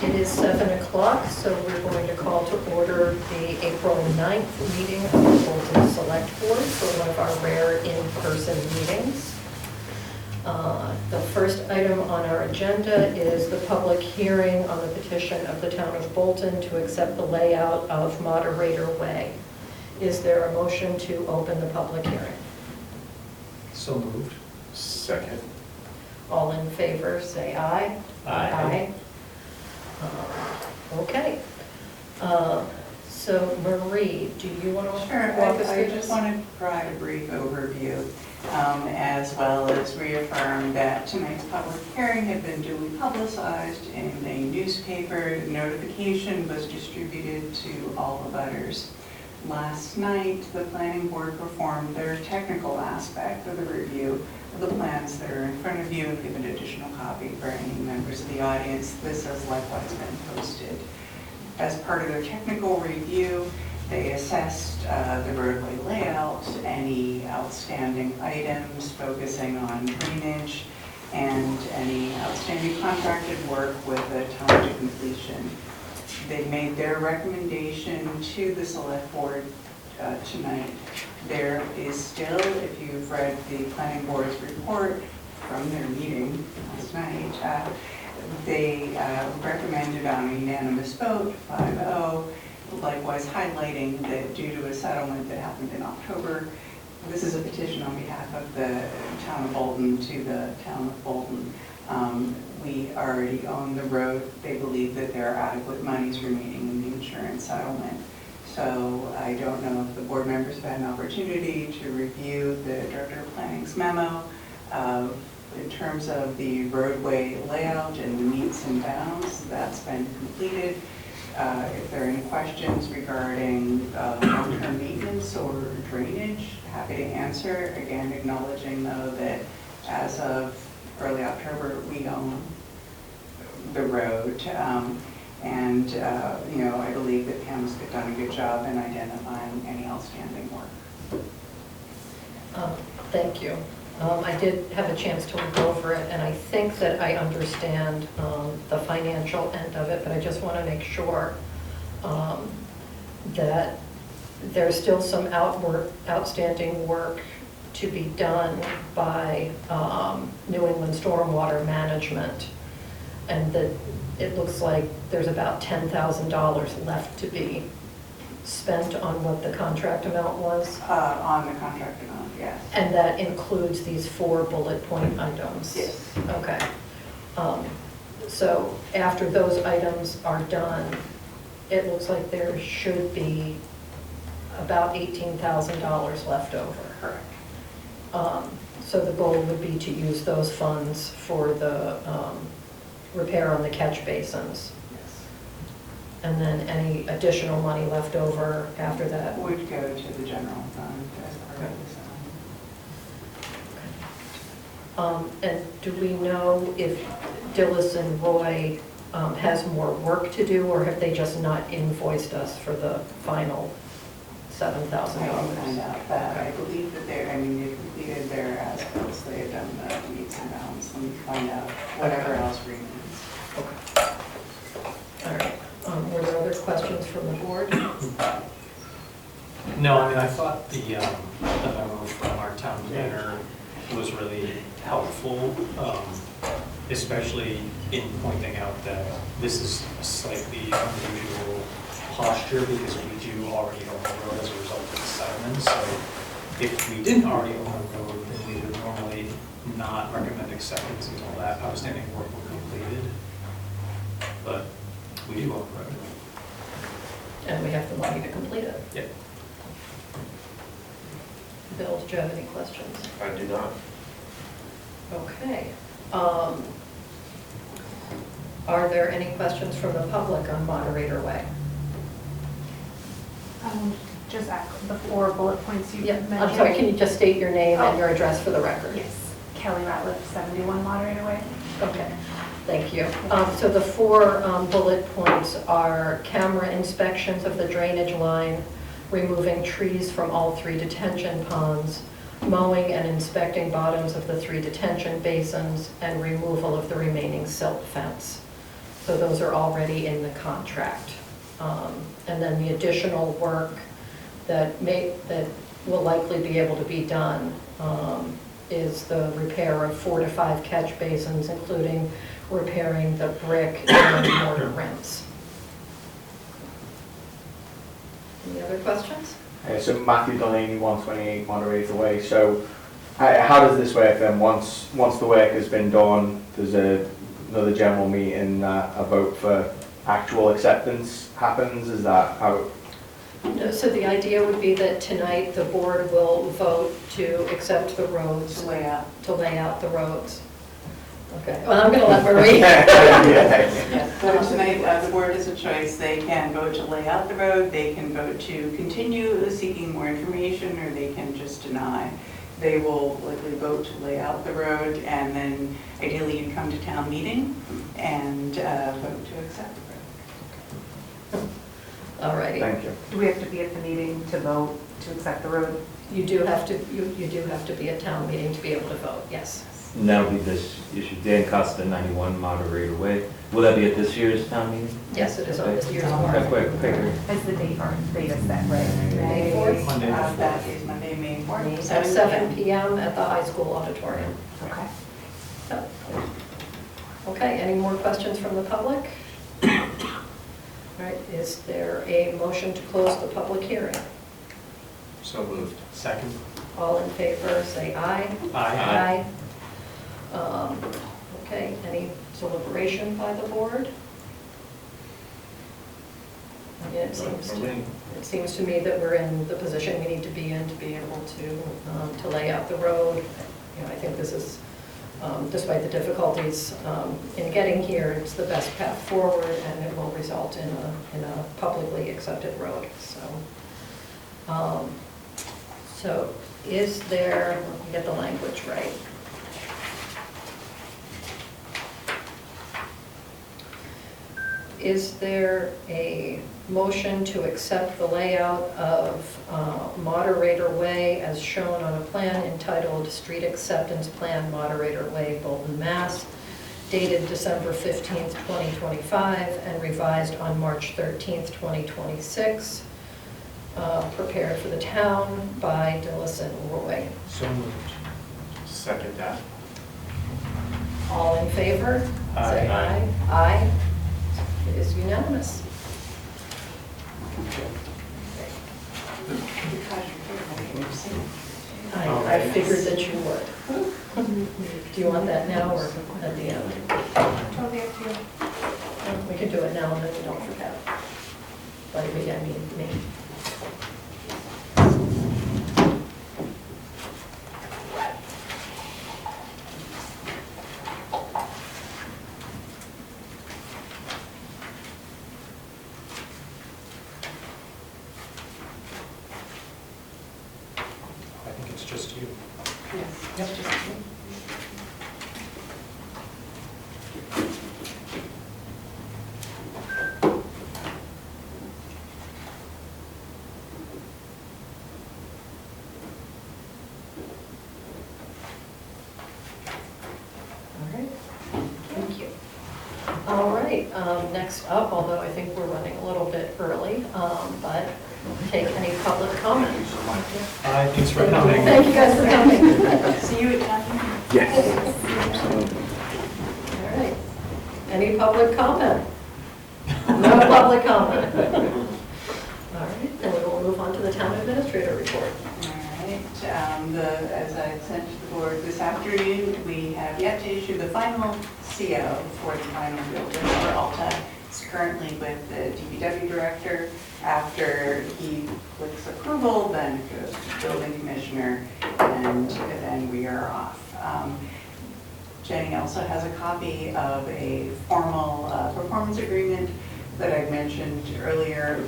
It is 7 o'clock, so we're going to call to order the April 9th meeting of the Bolton Select Board for one of our rare in-person meetings. The first item on our agenda is the public hearing on the petition of the town of Bolton to accept the layout of Moderator Way. Is there a motion to open the public hearing? So moved. Second. All in favor, say aye. Aye. Okay. So Marie, do you want to Sure, walk us I through just this? want to provide a brief overview, as well as reaffirm that tonight's public hearing had been duly publicized in a newspaper. Notification was distributed to all the butters. Last night, the planning board performed their technical aspect of the review of the plans that are in front of you and give an additional copy for any members of the audience. This has likewise been posted. As part of their technical review, they assessed the roadway layout, any outstanding items focusing on drainage, and any outstanding contracted work with a time to completion. They made their recommendation to the select board tonight. There is still, if you've read the planning board's report from their meeting last night, they recommended on a unanimous vote, 5-0, likewise highlighting that due to a settlement that happened in October, this is a petition on behalf of the town of Bolton to the town of Bolton. We already own the road. They believe that there are adequate monies remaining in the insurance settlement. So I don't know if the board members have had an opportunity to review the Director of Planning's memo in terms of the roadway layout and the meets and bounds. That's been completed. If there are any questions regarding long-term maintenance or drainage, happy to answer. Again, acknowledging though that as of early October, we own the road. I believe that Pam's done a good job in identifying any outstanding work. Thank you. I did have a chance to look over it, and I think that I understand the financial end of it, but I just want to make sure that there's still some outstanding work to be done by New England Stormwater Management, and that it looks like there's about $10,000 left to be spent on what the contract amount was. On the contract amount, yes. And that includes these 4 bullet point items? Yes. Okay. So after those items are done, it looks like there should be about $18,000 left over. Correct. So the goal would be to use those funds for the repair on the catch basins. Yes. And then any additional money left over after that? Would go to the general fund as part of this. And do we know if Dillis and Roy has more work to do, or have they just not invoiced us for the final $7,000? I can find out that. I believe that they completed their as-bills. They have done the meets and bounds. Let me find out whatever else remains. Okay. All right. Were there other questions from the board? No, I mean, I thought the memo from our town planner was really helpful, especially in pointing out that this is a slightly unusual posture because we do already own the road as a result of the settlement. So if we didn't already own the road, then we would normally not recommend acceptance until that outstanding work was completed. But we do own the road. And we have the money to complete it. Yep. Bill, did you have any questions? I do not. Okay. Are there any questions from the public on Moderator Way? Just the 4 bullet points you Yeah, mentioned. I'm sorry, can you just state your name and your address for the record? Yes, Kelly Ratliff, 71 Moderator Way. Okay, thank you. So the 4 bullet points are camera inspections of the drainage line, removing trees from all 3 detention ponds, mowing and inspecting bottoms of the 3 detention basins, and removal of the remaining silt fence. So those are already in the contract. And then the additional work that will likely be able to be done is the repair of 4 to 5 catch basins, including repairing the brick and mortar rims. Any other questions? So Matthew Delaney, 128 Moderator Way. So how does this work then? Once the work has been done, there's another general meeting, a vote for actual acceptance happens? Is that how? No, so the idea would be that tonight the board will vote to accept the roads. To lay out. To lay out the roads. Okay, well, I'm going to let Marie. Yes, so tonight, the board has a choice. They can vote to lay out the road, they can vote to continue seeking more information, or they can just deny. They will likely vote to lay out the road, and then ideally you'd come to town meeting and vote to accept the road. All righty. Thank you. Do we have to be at the meeting to vote to accept the road? You do have to be at town meeting to be able to vote, yes. And that'll be this issue, Dan Costa, 91 Moderator Way. Will that be at this year's town meeting? Yes, it is on this year's Okay, warrant. quick. Is the date or date is set, right? May 4th? Monday. That is Monday, May 4th. At 7 PM at the high school auditorium. Okay. So, okay, any more questions from the public? All right, is there a motion to close the public hearing? So moved. Second? All in favor, say aye. Aye. Okay, any deliberation by the board? Again, it seems to me that we're in the position we need to be in to be able to lay out the road. You know, I think this is, despite the difficulties in getting here, it's the best path forward, and it will result in a publicly accepted road. So is there, let me get the language right. Is there a motion to accept the layout of Moderator Way as shown on a plan entitled Street Acceptance Plan Moderator Way, Bolton, Mass., dated December 15th, 2025, and revised on March 13th, 2026, prepared for the town by Dillis and Roy? So moved. Second that. All in favor? Say Aye. aye. Aye. It is unanimous. I figured that you would. Do you want that now or at the end? Totally up to you. We can do it now and then we don't forget. By we, I mean me. I think it's just you. Yes, just me. All right, thank you. All right, next up, although I think we're running a little bit early, but take any public comment. Aye, thanks for coming. Thank you guys for coming. See you at town meeting. Yes. All right, any public comment? No public comment. All right, then we will move on to the town administrator report. All right, as I sent to the board this afternoon, we have yet to issue the final CO for the final building for Alta. It's currently with the DPW director. After he clicks approval, then it goes to the building commissioner, and then we are off. Jenny also has a copy of a formal performance agreement that I mentioned earlier.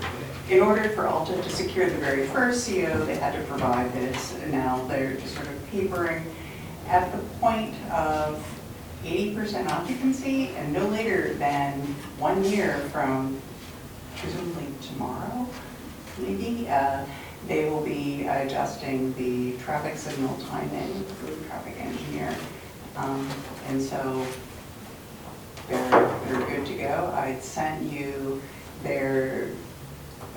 In order for Alta to secure the very first CO, they had to provide this. Now they're just sort of papering at the point of 80% occupancy, and no later than 1 year from presumably tomorrow, maybe, they will be adjusting the traffic signal timing through the traffic engineer. And so they're they're good to go. I sent you their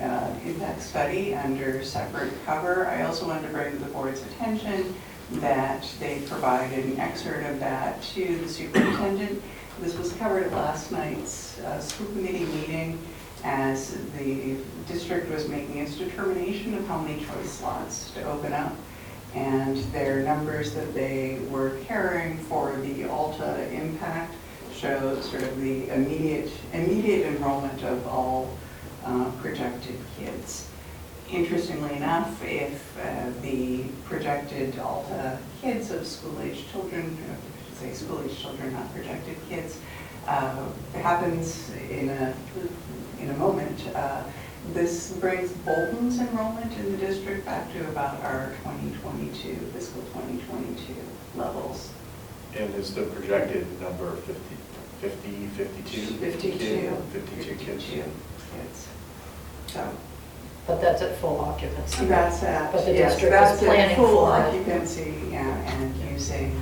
impact study under separate cover. I also wanted to bring to the board's attention that they provided an excerpt of that to the superintendent. This was covered at last night's school committee meeting as the district was making its determination of how many choice slots to open up. And their numbers that they were carrying for the Alta impact show sort of the immediate enrollment of all projected kids. Interestingly enough, if the projected Alta kids of school-age children, I should say school-age children, not projected kids, happens in a moment, this brings Bolton's enrollment in the district back to about our 2022, fiscal 2022 levels. And is the projected number 52? 52 kids. So But that's at full occupancy. that's at, But the yes, district that's is planning at full for it. occupancy, yeah, and using,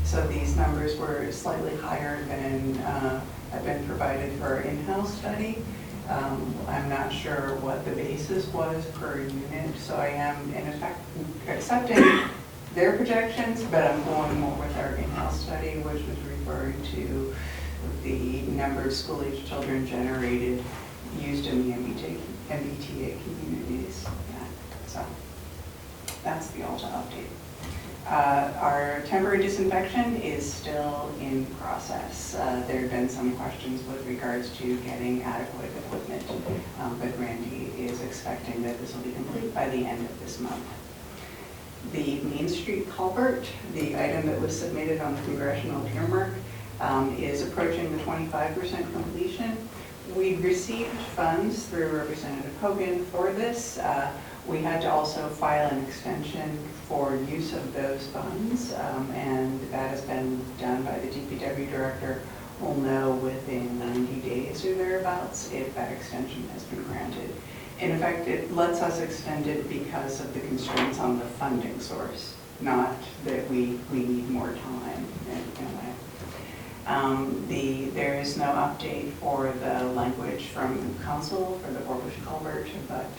so these numbers were slightly higher than have been provided for our in-house study. I'm not sure what the basis was per unit, so I am in effect accepting their projections, but I'm going more with our in-house study, which was referring to the number of school-age children generated used in the MBTA communities. Yeah, so that's the Alta update. Our temporary disinfection is still in process. There have been some questions with regards to getting adequate equipment, but Randy is expecting that this will be complete by the end of this month. The Main Street culvert, the item that was submitted on the congressional earmark, is approaching the 25% completion. We received funds through Representative Hogan for this. We had to also file an extension for use of those funds, and that has been done by the DPW director. We'll know within 90 days or thereabouts if that extension has been granted. In effect, it lets us extend it because of the constraints on the funding source, not that we need more time in a way. There is no update for the language from council for the Bush culvert, but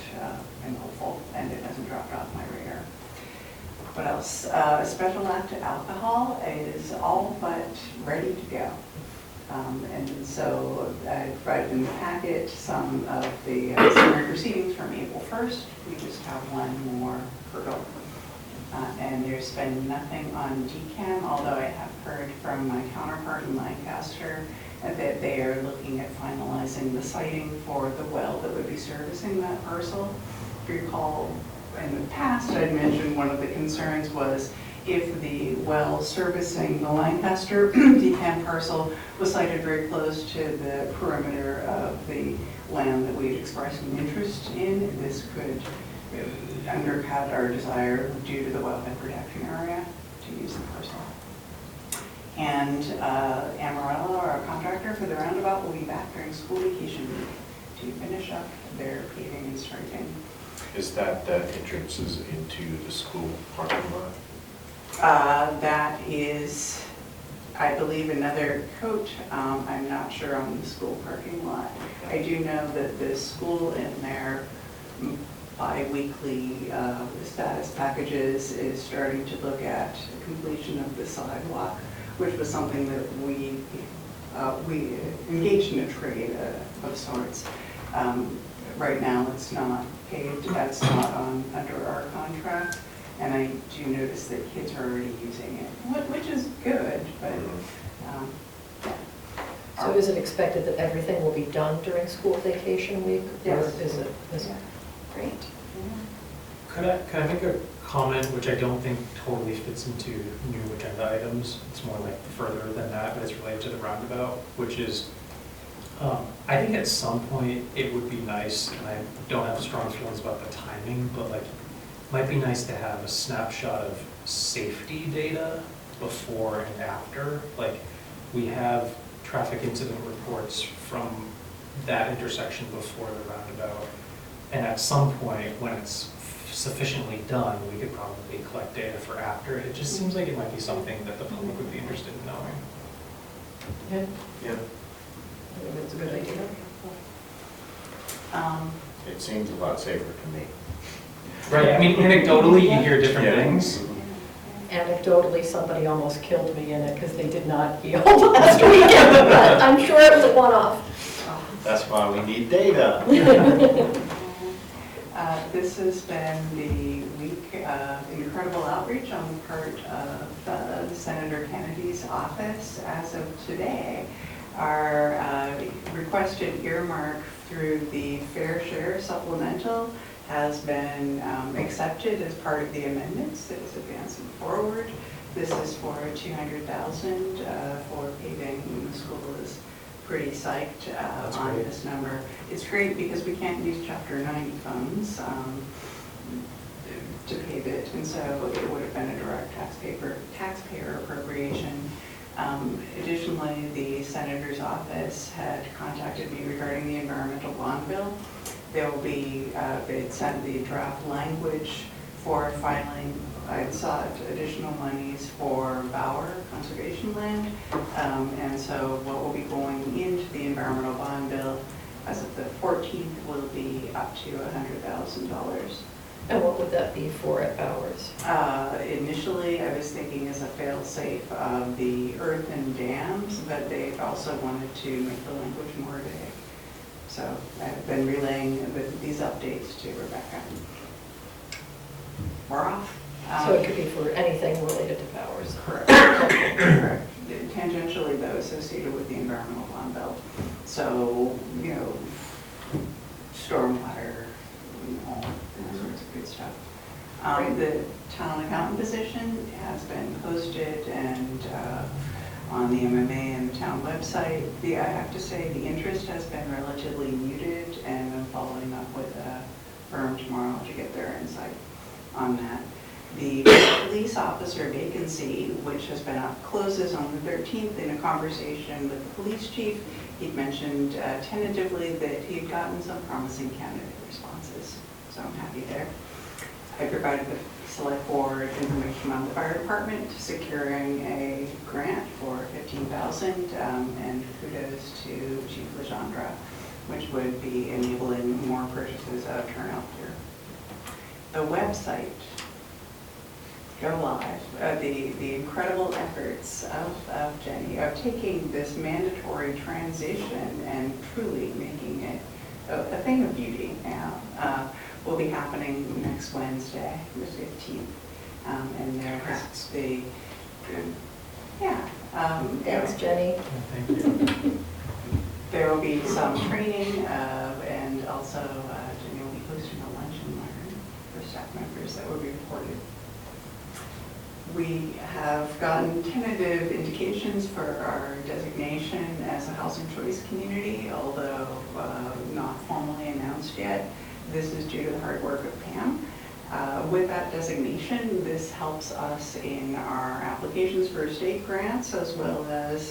I'm hopeful, and it hasn't dropped off my radar. What else? Special act alcohol is all but ready to go. And so I provided in the packet some of the summary proceedings from April 1st. We just have one more hurdle. And there's been nothing on DCAM, although I have heard from my counterpart in Lancaster that they are looking at finalizing the siting for the well that would be servicing that parcel. If you recall, in the past, I'd mentioned one of the concerns was if the well servicing the Lancaster DCAM parcel was sited very close to the perimeter of the land that we'd expressed an interest in, this could undercut our desire due to the wetland protection area to use the parcel. And Amarillo, our contractor for the roundabout, will be back during school vacation week to finish up their paving and striping. Is that the entrances into the school parking lot? That is, I believe, another coat. I'm not sure on the school parking lot. I do know that the school in their bi-weekly status packages is starting to look at completion of the sidewalk, which was something that we engaged in a trade of sorts. Right now, it's not paved. That's not under our contract. And I do notice that kids are already using it, which is good, but yeah. So is it expected that everything will be done during school vacation week? Yes. Or is it? Yeah. Great. Could I make a comment, which I don't think totally fits into new agenda items? It's more like further than that, but it's related to the roundabout, which is, I think at some point it would be nice, and I don't have strong feelings about the timing, but like, it might be nice to have a snapshot of safety data before and after. Like, we have traffic incident reports from that intersection before the roundabout. And at some point, when it's sufficiently done, we could probably collect data for after. It just seems like it might be something that the public would be interested in knowing. Good. Yeah. I think it's a good idea. It seems a lot safer to me. Right, I mean, anecdotally, you hear different Yeah. things. Anecdotally, somebody almost killed me in it because they did not heal last weekend, but I'm sure it was a one-off. That's why we need data. This has been the week of incredible outreach on the part of Senator Kennedy's office. As of today, our requested earmark through the Fair Share Supplemental has been accepted as part of the amendments that is advancing forward. This is for $200,000 for paving. The school is pretty psyched on great. this number. It's great because we can't use Chapter 90 funds to pave it, and so it would have been a direct taxpayer appropriation. Additionally, the Senator's office had contacted me regarding the environmental bond bill. There will be, they'd sent the draft language for filing. I'd sought additional monies for Bauer conservation land. And so what will be going into the environmental bond bill as of the 14th will be up to $100,000. And what would that be for at Bowers? Initially, I was thinking as a fail-safe of the earthen dams, but they also wanted to make the language more vague. So I've been relaying these updates to Rebecca. We're off. So it could be for anything related to Bowers. Correct. Correct. Tangentially, though, associated with the environmental bond bill. So, you know, stormwater, all sorts of good stuff. The town accountant position has been posted and on the MMA and the town website. I have to say the interest has been relatively muted, and I'm following up with a firm tomorrow to get their insight on that. The police officer vacancy, which has been up, closes on the 13th. In a conversation with the police chief, he'd mentioned tentatively that he'd gotten some promising candidate responses, so I'm happy there. I provided the select board information on the fire department securing a grant for $15,000, and kudos to Chief Legendre, which would be enabling more purchases of turnout gear. The website, go live. The incredible efforts of Jenny of taking this mandatory transition and truly making it a thing of beauty now will be happening next Wednesday, the 15th. And there has the, yeah. Thanks, Jenny. Thank you. There will be some training and also Jenny will be hosting a lunch and learn for staff members that will be reported. We have gotten tentative indications for our designation as a housing choice community, although not formally announced yet. This is due to the hard work of Pam. With that designation, this helps us in our applications for state grants as well as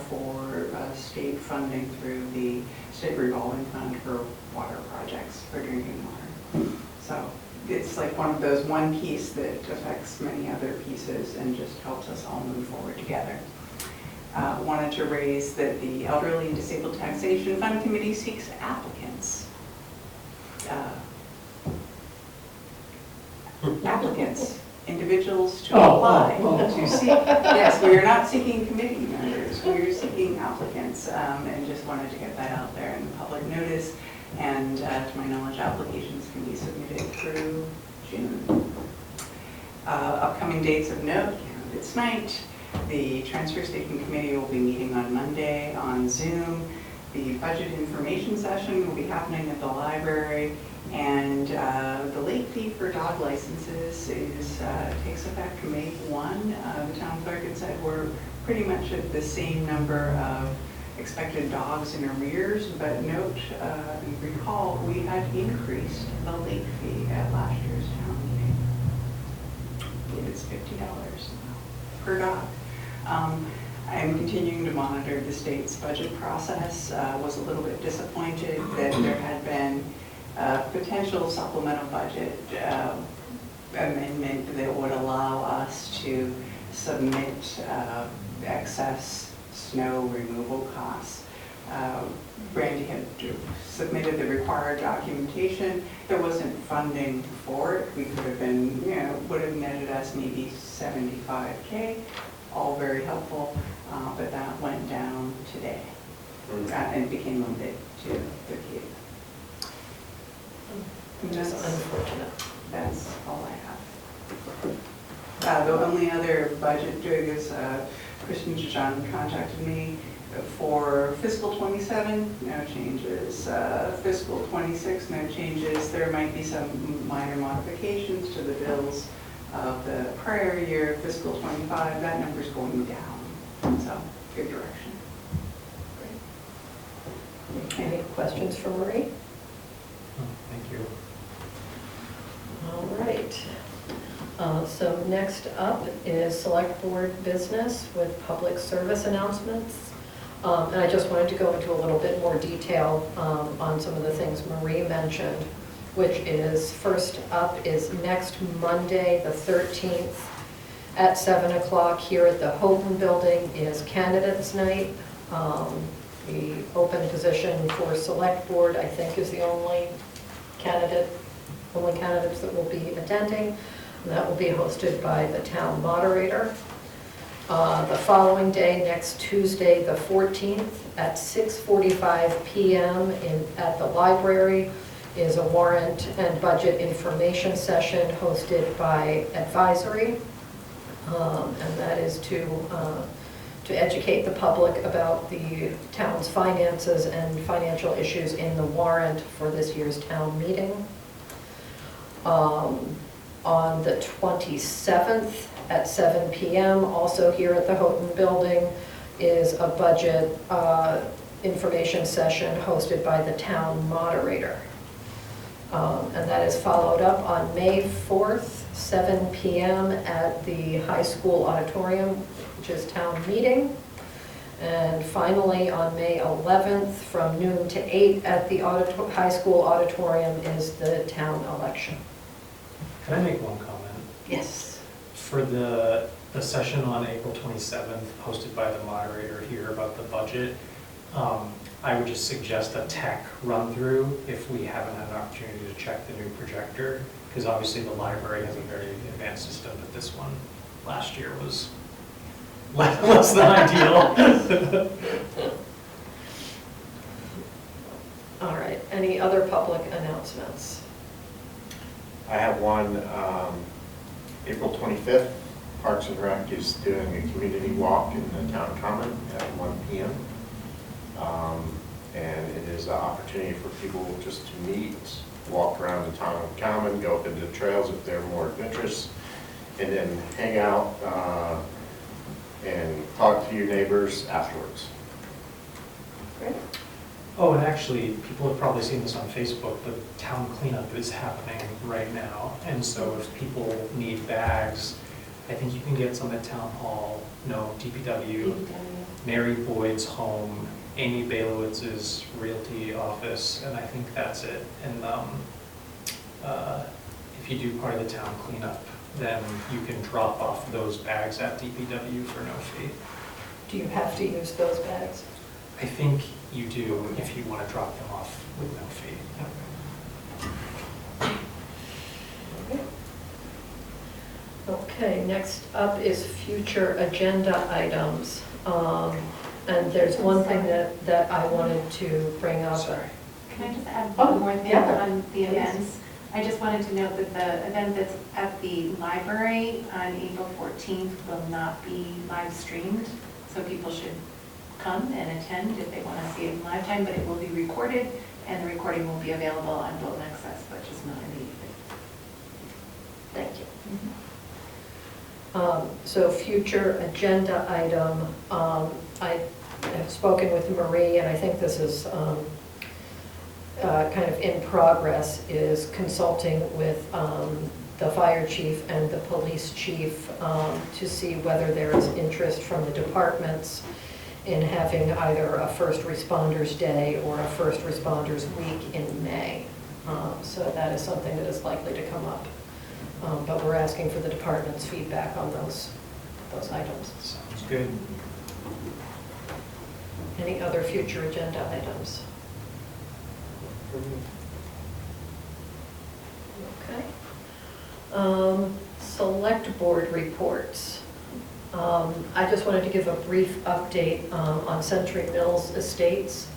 for state funding through the state revolving fund for water projects for drinking water. So it's like one of those one piece that affects many other pieces and just helps us all move forward together. Wanted to raise that the Elderly and Disabled Taxation Fund Committee seeks applicants. Individuals to apply to seek. Yes, we are not seeking committee members, we are seeking applicants, and just wanted to get that out there in the public notice. And to my knowledge, applications can be submitted through June. Upcoming dates of note, candidates night. The Transfer Station Committee will be meeting on Monday on Zoom. The budget information session will be happening at the library. And the late fee for dog licenses takes effect May 1. The town clerk had said we're pretty much at the same number of expected dogs in arrears, but note and recall we had increased the late fee at last year's town meeting. I believe it's $50 per dog. I'm continuing to monitor the state's budget process. Was a little bit disappointed that there had been potential supplemental budget amendment that would allow us to submit excess snow removal costs Brandy had submitted the required documentation. There wasn't funding for it. We could have been, would have netted us maybe 75K, all very helpful, but that went down today and became limited to 38. Which is unfortunate. That's all I have. The only other budget doing is Kristen John contacted me for fiscal 27, no changes. Fiscal 26, no changes. There might be some minor modifications to the bills of the prior year. Fiscal 25, that number's going down. So, good direction. Any questions for Marie? Thank you. All right. So next up is select board business with public service announcements. And I just wanted to go into a little bit more detail on some of the things Marie mentioned, which is, first up is next Monday, the 13th, at 7 o'clock here at the Houghton Building is Candidates Night. The open position for select board, I think, is the only candidates that will be attending. And that will be hosted by the town moderator. The following day, next Tuesday, the 14th, at 6:45 p.m. at the library is a warrant and budget information session hosted by Advisory. And that is to educate the public about the town's finances and financial issues in the warrant for this year's town meeting. On the 27th at 7 p.m., also here at the Houghton Building, is a budget information session hosted by the town moderator. And that is followed up on May 4th, 7 p.m. at the high school auditorium, which is town meeting. And finally, on May 11th, from noon to 8 at the high school auditorium is the town election. Can I make one comment? Yes. For the session on April 27th, hosted by the moderator here about the budget, I would just suggest a tech run-through if we haven't had an opportunity to check the new projector, because obviously the library has a very advanced system, but this one last year was less than ideal. All right, any other public announcements? I have one, April 25th, Parks and Rec is doing a community walk in the town common at 1 p.m. And it is an opportunity for people just to meet, walk around the town common, go up into the trails if they're more adventurous, and then hang out and talk to your neighbors afterwards. Great. Oh, and actually, people have probably seen this on Facebook, but town cleanup is happening right now. And so if people need bags, I think you can get some at Town Hall, DPW, Mary Boyd's home, Amy Bailowitz's realty office, and I think that's it. And if you do part of the town cleanup, then you can drop off those bags at DPW for no fee. Do you have to use those bags? I think you do if you want to drop them off with no fee. Okay, next up is future agenda items. And there's one thing that I wanted to bring up. Sorry. Can I just add Oh, one more thing yeah. on the Please. events? I just wanted to note that the event that's at the library on April 14th will not be live streamed, so people should come and attend if they want to see it in live time, but it will be recorded, and the recording will be available on Bolton Access, but just not immediately. Thank you. So future agenda item, I have spoken with Marie, and I think this is kind of in progress, is consulting with the fire chief and the police chief to see whether there is interest from the departments in having either a First Responders Day or a First Responders Week in May. So that is something that is likely to come up. But we're asking for the department's feedback on those items. Sounds good. Any other future agenda items? Okay. Select board reports. I just wanted to give a brief update on Century Mills Estates.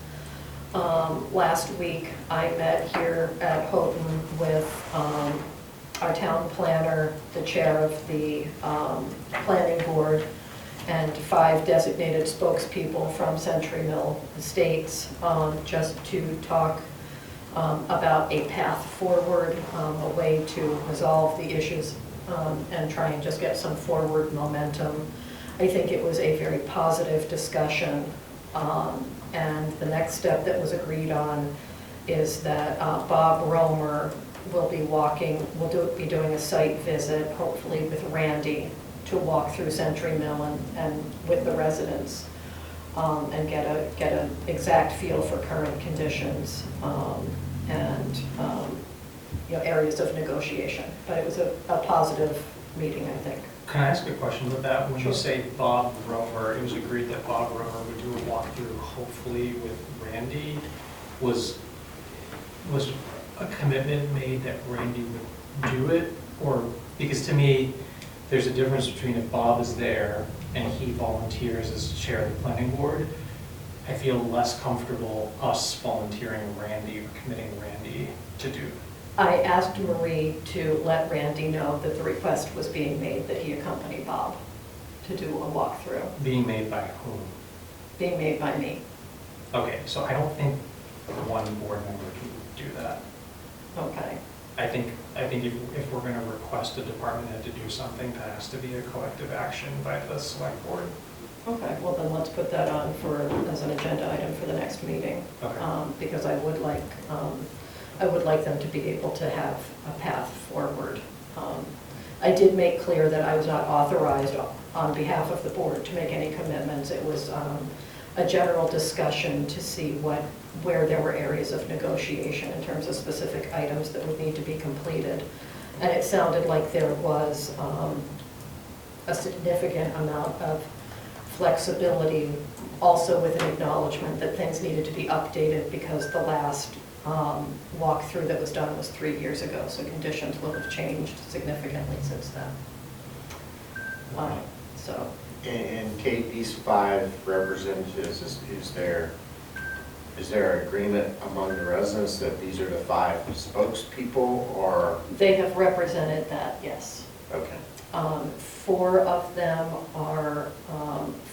Last week, I met here at Houghton with our town planner, the chair of the planning board, and 5 designated spokespeople from Century Mill Estates, just to talk about a path forward, a way to resolve the issues and try and just get some forward momentum. I think it was a very positive discussion, and the next step that was agreed on is that Bob Romer will be be doing a site visit, hopefully with Randy, to walk through Century Mill and with the residents, and get an exact feel for current conditions, and areas of negotiation. But it was a positive meeting, I think. Can I ask a question with that? When Sure. you say Bob Romer, it was agreed that Bob Romer would do a walkthrough, hopefully with Randy. Was a commitment made that Randy would do it? Or, because to me, there's a difference between if Bob is there and he volunteers as chair of the planning board, I feel less comfortable us volunteering Randy or committing Randy to do. I asked Marie to let Randy know that the request was being made that he accompany Bob to do a walkthrough, Being made by whom? being made by me. Okay, so I don't think one board member can do that. Okay. I think if we're going to request a department head to do something, that has to be a collective action by the select board. Okay, well then let's put that on as an agenda item for the next meeting. Okay. Because I would like them to be able to have a path forward. I did make clear that I was not authorized on behalf of the board to make any commitments. It was a general discussion to see where there were areas of negotiation in terms of specific items that would need to be completed. And it sounded like there was a significant amount of flexibility, also with an acknowledgement that things needed to be updated because the last walkthrough that was done was 3 years ago, so conditions will have changed significantly since then. So. And Kate, these 5 representatives, is there agreement among the residents that these are the 5 spokespeople, or? They have represented that, yes. Okay. 4 of them are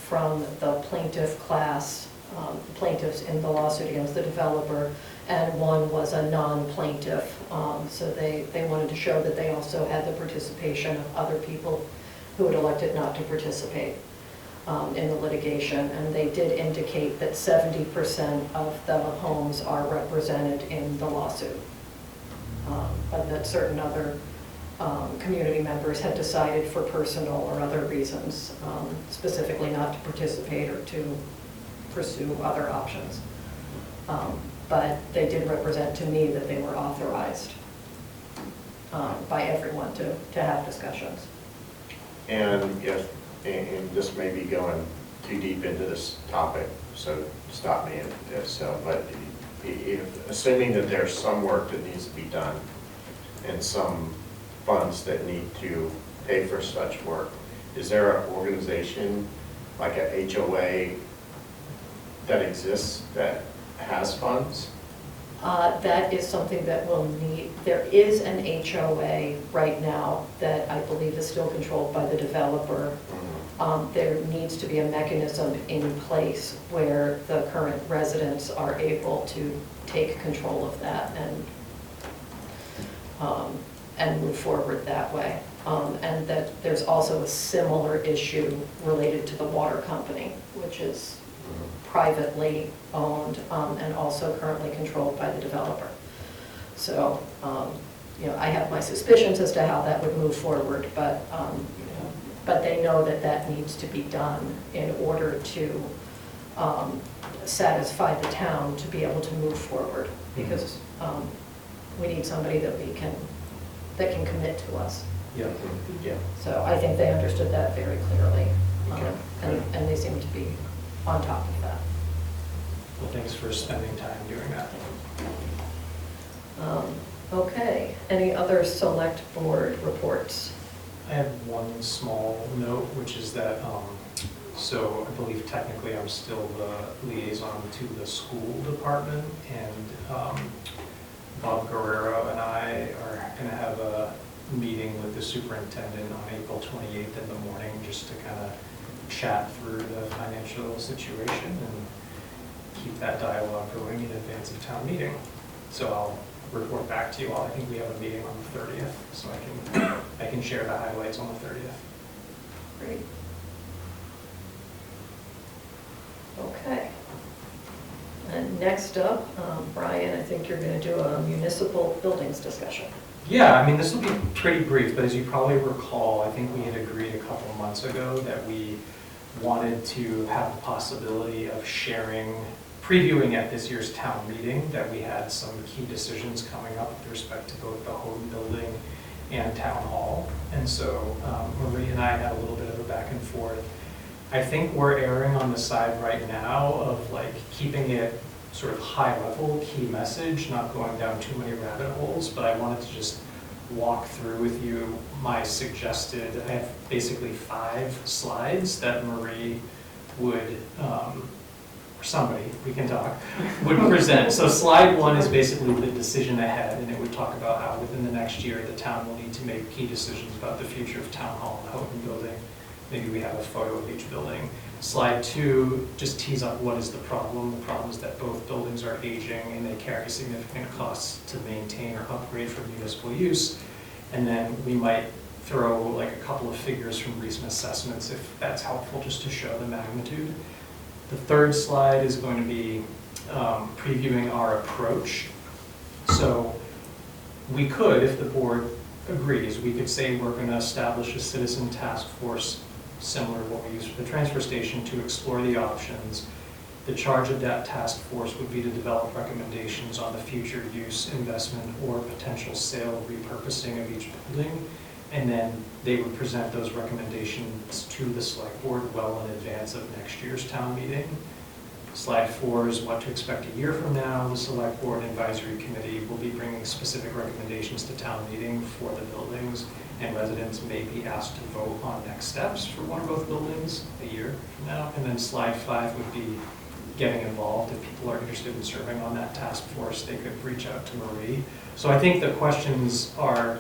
from the plaintiff class, plaintiffs in the lawsuit against the developer, and 1 was a non-plaintiff. So they wanted to show that they also had the participation of other people who had elected not to participate in the litigation. And they did indicate that 70% of the homes are represented in the lawsuit, but that certain other community members had decided for personal or other reasons, specifically not to participate or to pursue other options. But they did represent to me that they were authorized by everyone to have discussions. And and this may be going too deep into this topic, so stop me if so, but assuming that there's some work that needs to be done and some funds that need to pay for such work, is there an organization like a HOA that exists that has funds? That is something that will need, there is an HOA right now that I believe is still controlled by the developer. There needs to be a mechanism in place where the current residents are able to take control of that and move forward that way. And that there's also a similar issue related to the water company, which is privately owned and also currently controlled by the developer. So, I have my suspicions as to how that would move forward, but they know that that needs to be done in order to satisfy the town to be able to move forward, because we need somebody that can commit to us. Yeah. Yeah. So I think they understood that very clearly, Okay. and they seem to be on top of that. Well, thanks for spending time doing that. Okay, any other select board reports? I have one small note, which is that, so I believe technically I'm still the liaison to the school department, and Bob Guerrero and I are going to have a meeting with the superintendent on April 28th in the morning, just to kind of chat through the financial situation and keep that dialogue going in advance of town meeting. So I'll report back to you all. I think we have a meeting on the 30th, so I can share the highlights on the 30th. Great. Okay. And next up, Brian, I think you're going to do a municipal buildings discussion. Yeah, I mean, this will be pretty brief, but as you probably recall, I think we had agreed a couple of months ago that we wanted to have the possibility of previewing at this year's town meeting, that we had some key decisions coming up with respect to both the Houghton building and town hall. And so Marie and I had a little bit of a back and forth. I think we're erring on the side right now of like keeping it sort of high level, key message, not going down too many rabbit holes, but I wanted to just walk through with you my suggested, I have basically 5 slides that Marie would, or somebody, we can talk, would present. So slide 1 is basically the decision ahead, and it would talk about how within the next year the town will need to make key decisions about the future of town hall and the Houghton building. Maybe we have a photo of each building. Slide 2 just tees up what is the problem. The problem is that both buildings are aging and they carry significant costs to maintain or upgrade for municipal use. And then we might throw like a couple of figures from recent assessments if that's helpful, just to show the magnitude. The 3rd slide is going to be previewing our approach. So we could, if the board agrees, we could say we're going to establish a citizen task force similar to what we use for the transfer station to explore the options. The charge of that task force would be to develop recommendations on the future use, investment, or potential sale, repurposing of each building. And then they would present those recommendations to the select board well in advance of next year's town meeting. Slide 4 is what to expect a year from now. The select board advisory committee will be bringing specific recommendations to town meeting for the buildings, and residents may be asked to vote on next steps for one or both buildings a year from now. And then slide 5 would be getting involved. If people are interested in serving on that task force, they could reach out to Marie. So I think the questions are,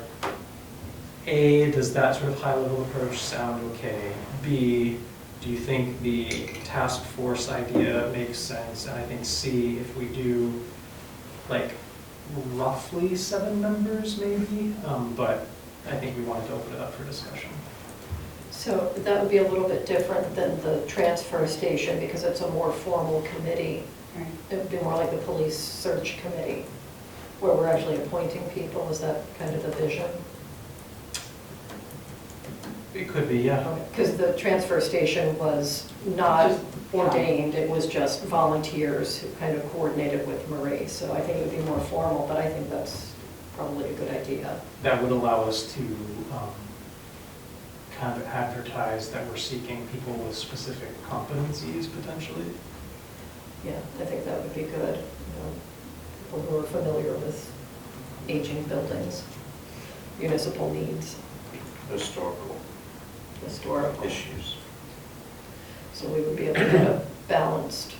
A, does that sort of high-level approach sound okay? B, do you think the task force idea makes sense? And I think C, if we do like roughly 7 members maybe, but I think we wanted to open it up for discussion. So that would be a little bit different than the transfer station because it's a more formal committee. Right. It would be more like the police search committee, where we're actually appointing people. Is that kind of the vision? It could be, yeah. Because the transfer station was not ordained, it was just volunteers who kind of coordinated with Marie. So I think it would be more formal, but I think that's probably a good idea. That would allow us to kind of advertise that we're seeking people with specific competencies potentially. Yeah, I think that would be good. You know, people who are familiar with aging buildings, municipal needs, Historical historical. issues. So we would be able to get a balanced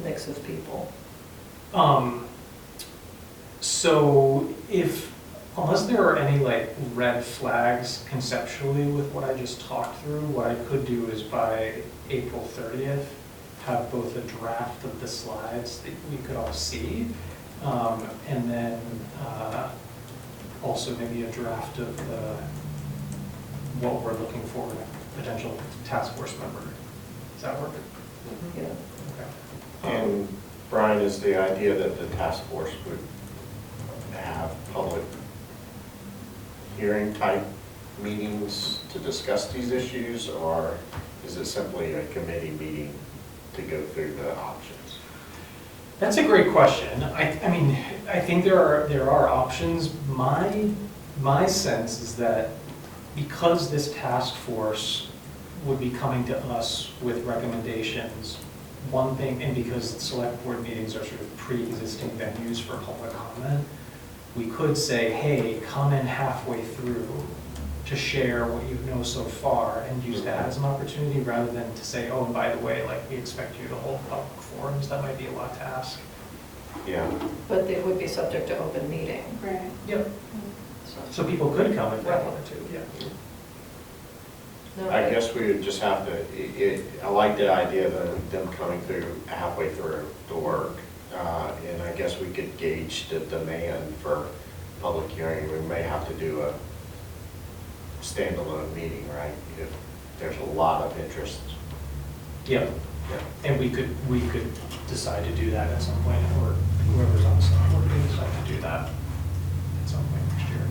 mix of people. So unless there are any like red flags conceptually with what I just talked through, what I could do is by April 30th, have both a draft of the slides that we could all see, and then also maybe a draft of what we're looking for in a potential task force member. Does that work? Yeah. Okay. And Brian, is the idea that the task force would have public hearing type meetings to discuss these issues, or is it simply a committee meeting to go through the options? That's a great question. I mean, I think there are options. My sense is that because this task force would be coming to us with recommendations, one thing, and because select board meetings are sort of pre-existing venues for public comment, we could say, hey, come in halfway through to share what you know so far and use that as an opportunity rather than to say, oh, and by the way, like, we expect you to hold public forums. That might be a lot to ask. Yeah, But they would be subject to open meeting. Right. Yep. So- So people could come if they Right. wanted to, yeah. No, I guess we would just have to, I like the idea of them coming through halfway through the work. And I guess we could gauge the demand for public hearing. We may have to do a standalone meeting, right? If there's a lot of interest. Yeah, Yeah. and we could decide to do that at some point, or whoever's on select board could decide to do that at some point next year.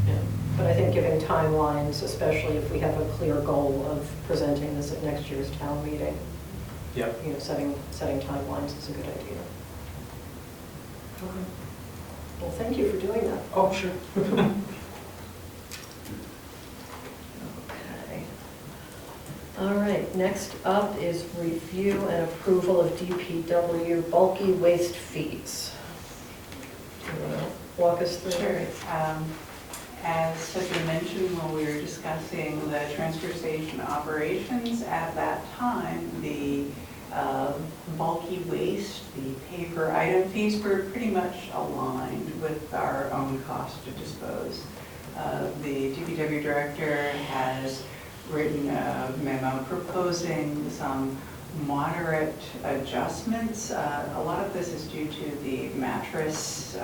Yeah. But I think giving timelines, especially if we have a clear goal of presenting this at next year's town meeting, Yep. you know, setting timelines is a good idea. Okay. Well, thank you for doing that. Oh, sure. Okay. All right, next up is review and approval of DPW bulky waste fees. Do you want to walk us through? Sure. As Sophie mentioned when we were discussing the transfer station operations, at that time, the bulky waste, the paper item fees were pretty much aligned with our own cost to dispose. The DPW director has written a memo proposing some moderate adjustments. A lot of this is due to the mattress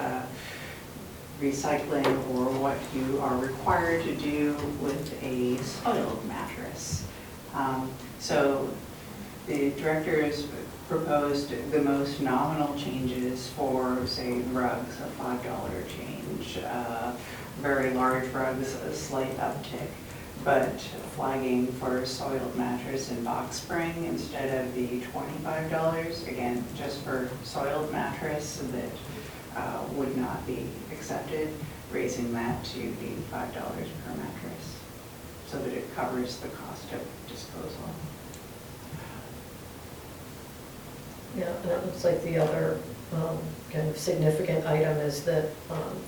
recycling, or what you are required to do with a soiled mattress. So the directors proposed the most nominal changes for, say, rugs, a $5 change, very large rugs, a slight uptick, but flagging for soiled mattress and box spring instead of the $25, again, just for soiled mattress that would not be accepted, raising that to $85 per mattress, so that it covers the cost of disposal. Yeah, and it looks like the other kind of significant item is that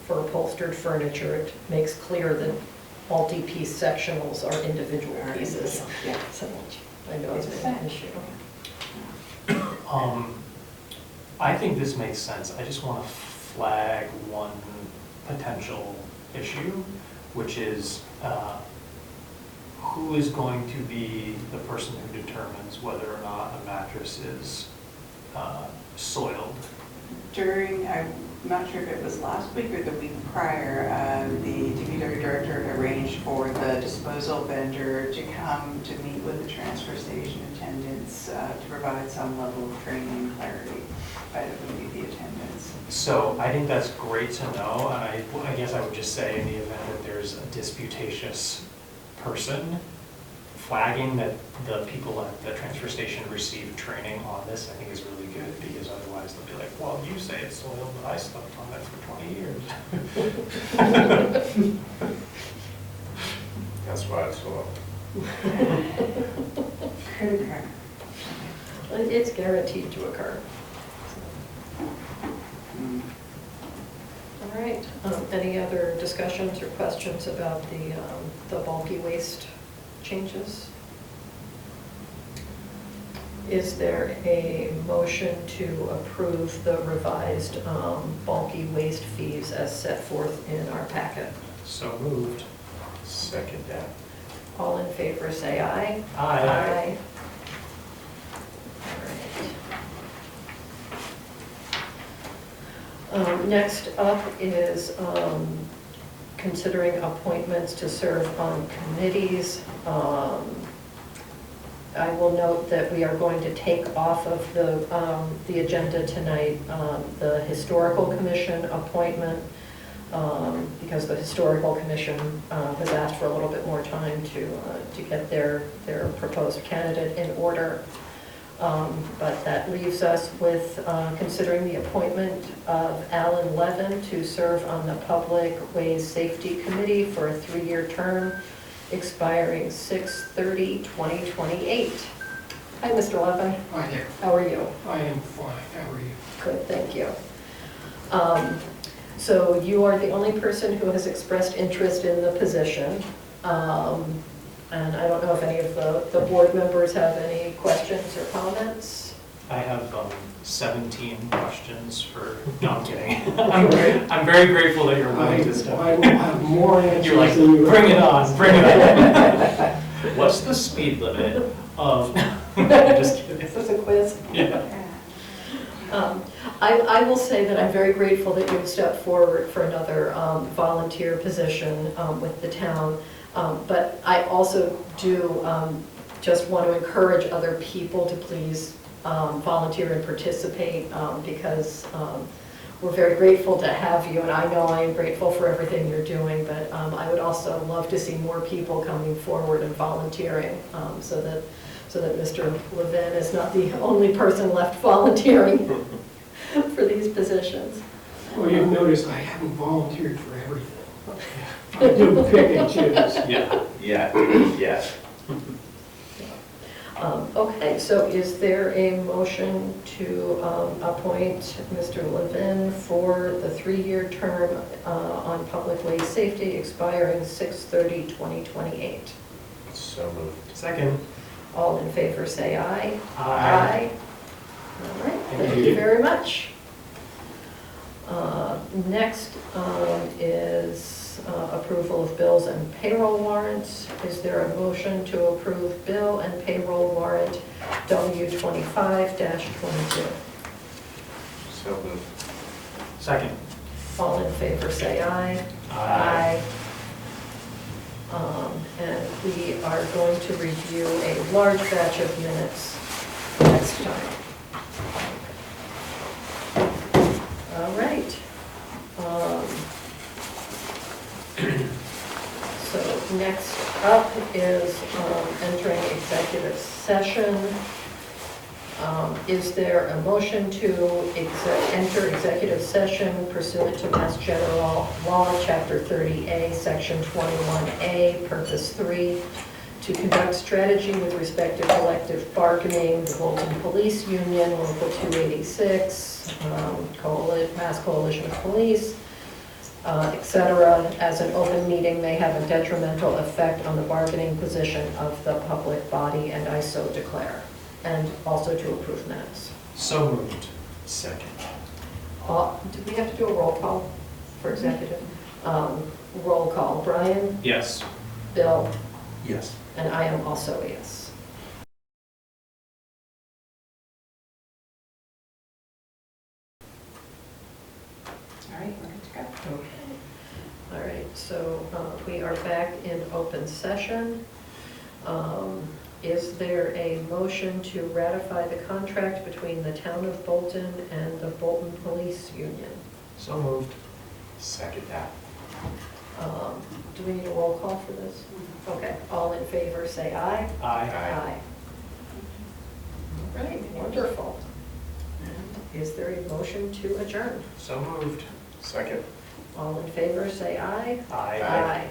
for upholstered furniture, it makes clear that multi-piece sectionals are individual pieces. Yeah. So I know it's been an issue. I think this makes sense. I just want to flag one potential issue, which is who is going to be the person who determines whether or not a mattress is soiled? I'm not sure if it was last week or the week prior, the DPW director arranged for the disposal vendor to come to meet with the transfer station attendants to provide some level of training and clarity. That would be the attendance. So I think that's great to know, and I guess I would just say in the event that there's a disputatious person, flagging that the people at the transfer station received training on this, I think is really good, because otherwise they'll be like, well, you say it's soiled, but I slept on it for 20 years. That's why it's so. Could occur. It's guaranteed to occur. Mm. All right, any other discussions or questions about the bulky waste changes? Is there a motion to approve the revised bulky waste fees as set forth in our packet? So moved. Second that. All in favor, say aye. Aye. All right. Next up is considering appointments to serve on committees. I will note that we are going to take off of the agenda tonight the Historical Commission appointment, because the Historical Commission has asked for a little bit more time to get their proposed candidate in order. But that leaves us with considering the appointment of Alan Levin to serve on the Public Ways Safety Committee for a 3-year term expiring 6/30/2028. Hi, Mr. Levin. Hi there. How are you? I am fine. How are you? Good, thank you. So you are the only person who has expressed interest in the position. And I don't know if any of the board members have any questions or comments? I have 17 questions for, no, I'm kidding. I'm very grateful that you're willing to step. I will have more answers You're like, than you. bring it on, bring it on. What's the speed limit of, just kidding. Is this a quiz? Yeah. I will say that I'm very grateful that you've stepped forward for another volunteer position with the town. But I also do just want to encourage other people to please volunteer and participate because we're very grateful to have you. And I know I am grateful for everything you're doing, but I would also love to see more people coming forward and volunteering so that Mr. Levin is not the only person left volunteering for these positions. Well, you've noticed I haven't volunteered for everything. I do pick and choose. Yeah. Yes. Okay, so is there a motion to appoint Mr. Levin for the 3-year term on public way safety expiring 6/30/2028? So moved. Second. All in favor, say aye. Aye. All right, Thank thank you. you very much. Next is approval of bills and payroll warrants. Is there a motion to approve bill and payroll warrant W25-22? So moved. Second. All in favor, say aye. Aye. And we are going to review a large batch of minutes next time. All right. So next up is entering executive session. Is there a motion to enter executive session pursuant to Mass General Law, Chapter 30A, Section 21A, Purpose 3, to conduct strategy with respect to collective bargaining, the Bolton Police Union, Local 286, Mass Coalition of Police, etc., as an open meeting may have a detrimental effect on the bargaining position of the public body, and I so declare. And also to approve minutes. So moved. Second. Do we have to do a roll call for executive? Roll call. Brian, Yes. Bill, Yes. and I am also a yes. All right, we're good to go. Okay. All right, so we are back in open session. Is there a motion to ratify the contract between the town of Bolton and the Bolton Police Union? So moved. Second that. Do we need a roll call for this? Okay, all in favor, say aye. Aye. Aye. All right, wonderful. And is there a motion to adjourn? So moved. Second. All in favor, say aye. Aye. Aye.